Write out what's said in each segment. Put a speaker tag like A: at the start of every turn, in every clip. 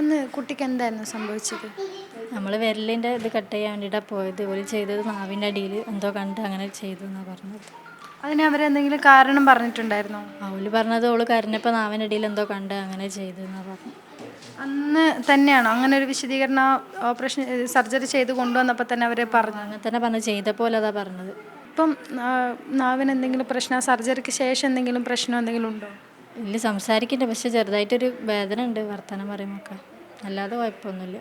A: അന്ന് കുട്ടിക്ക് എന്തായിരുന്നു സംഭവിച്ചത്?
B: നമ്മൾ വിരലിൻ്റെ ഇത് കട്ട് ചെയ്യാൻ വേണ്ടിയിട്ടാണ് പോയത്. ഓല് ചെയ്തത് നാവിൻ്റെ അടിയിൽ എന്തോ കണ്ട് അങ്ങനെ ചെയ്തു എന്നാണ് പറഞ്ഞത്.
A: അതിന് അവരെന്തെങ്കിലും കാരണം പറഞ്ഞിട്ടുണ്ടായിരുന്നോ?
B: ഓല് പറഞ്ഞത് ഓള് കരഞ്ഞപ്പോൾ നാവിൻ്റെ അടിയിൽ എന്തോ കണ്ട് അങ്ങനെ ചെയ്തു എന്നാണ് പറഞ്ഞത്.
A: അന്ന് തന്നെയാണോ അങ്ങനെ ഒരു വിശദീകരണം ഓപ്പറേഷൻ സർജറി ചെയ്ത് കൊണ്ടുവന്നപ്പോൾ തന്നെ അവരെ പറഞ്ഞു?
B: അങ്ങനെ തന്നെ പറഞ്ഞത്, ചെയ്തപ്പോൾ അതാ പറഞ്ഞത്.
A: ഇപ്പം നാവിന് എന്തെങ്കിലും പ്രശ്നം, സർജറിക്ക് ശേഷം എന്തെങ്കിലും പ്രശ്നം എന്തെങ്കിലും ഉണ്ടോ?
B: ഇല്ല, സംസാരിക്കുന്നുണ്ട്, പക്ഷെ ചെറുതായിട്ടൊരു വേദന ഉണ്ട് വർത്തമാനം പറയുമ്പോൾ. അല്ലാതെ കുഴപ്പമൊന്നുമില്ല.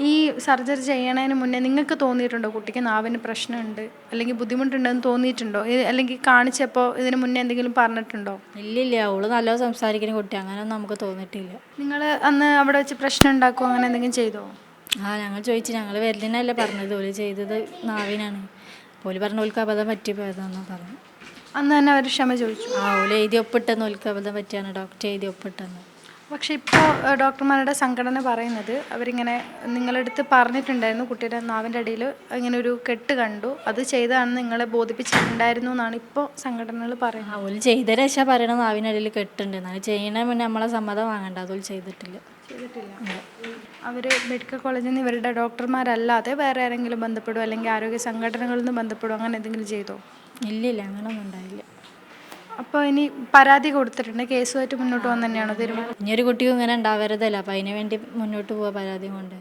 A: ഈ സർജറി ചെയ്യണതിന് മുന്നേ നിങ്ങൾക്ക് തോന്നിയിട്ടുണ്ടോ കുട്ടിക്ക് നാവിന് പ്രശ്നമുണ്ട് അല്ലെങ്കിൽ ബുദ്ധിമുട്ടുണ്ടെന്ന് തോന്നിയിട്ടുണ്ടോ? അല്ലെങ്കിൽ കാണിച്ചപ്പോൾ ഇതിന് മുന്നേ എന്തെങ്കിലും പറഞ്ഞിട്ടുണ്ടോ?
B: ഇല്ലില്ല, അവള് നല്ലോണം സംസാരിക്കുന്ന കുട്ടി, അങ്ങനെയൊന്നും നമുക്ക് തോന്നിയിട്ടില്ല.
A: നിങ്ങൾ അന്ന് അവിടെ വെച്ച് പ്രശ്നം ഉണ്ടാക്കുമോ അങ്ങനെ എന്തെങ്കിലും ചെയ്തോ?
B: ഞങ്ങൾ ചോദിച്ചു, ഞങ്ങൾ വിരലിനല്ലേ പറഞ്ഞത്, ഓല് ചെയ്തത് നാവിനാണ്. ഓല് പറഞ്ഞ ഓൽക്ക് അബദ്ധം പറ്റിപ്പോയതാണെന്ന് പറഞ്ഞു.
A: അന്ന് തന്നെ അവർ ക്ഷമ ചോദിച്ചു?
B: ഓല് എഴുതി ഒപ്പിട്ടെന്ന്, ഓൽക്ക് അബദ്ധം പറ്റിയാണ് ഡോക്ടർ എഴുതി ഒപ്പിട്ടെന്ന്.
A: പക്ഷെ ഇപ്പോൾ ഡോക്ടർമാരുടെ സംഘടന പറയുന്നത് അവരിങ്ങനെ നിങ്ങളുടെ അടുത്ത് പറഞ്ഞിട്ടുണ്ടായിരുന്നു കുട്ടിയുടെ നാവിൻ്റെ അടിയിൽ ഇങ്ങനെ ഒരു കെട്ട് കണ്ടു, അത് ചെയ്തതാണെന്ന് നിങ്ങളെ ബോധിപ്പിച്ചിട്ടുണ്ടായിരുന്നു എന്നാണ് ഇപ്പോൾ സംഘടനകൾ പറയുന്നത്.
B: ഓല് ചെയ്ത രക്ഷ പറയണത് നാവിനടിയിൽ കെട്ടുണ്ട് എന്നാണ്. ചെയ്യണ മുന്നേ നമ്മളെ സമ്മതം വാങ്ങണ്ട, അതോല് ചെയ്തിട്ടില്ല.
A: അവർ മെഡിക്കൽ കോളേജിൽ നിന്ന് ഇവരുടെ ഡോക്ടർമാരല്ലാതെ വേറെ ആരെങ്കിലും ബന്ധപ്പെടുമോ അല്ലെങ്കിൽ ആരോഗ്യ സംഘടനകളിൽ നിന്ന് ബന്ധപ്പെടുമോ അങ്ങനെ എന്തെങ്കിലും ചെയ്തോ?
B: ഇല്ലില്ല, അങ്ങനെയൊന്നും ഉണ്ടായില്ല.
A: അപ്പോൾ ഇനി പരാതി കൊടുത്തിട്ടുണ്ട്, കേസുമായിട്ട് മുന്നോട്ട് പോകാൻ തന്നെയാണോ തീരുമാനം?
B: ഇനിയൊരു കുട്ടിയും ഇങ്ങനെ ഉണ്ടാവരുതല്ലോ, അപ്പം അതിന് വേണ്ടി മുന്നോട്ട് പോവാ പരാതി കൊണ്ട്.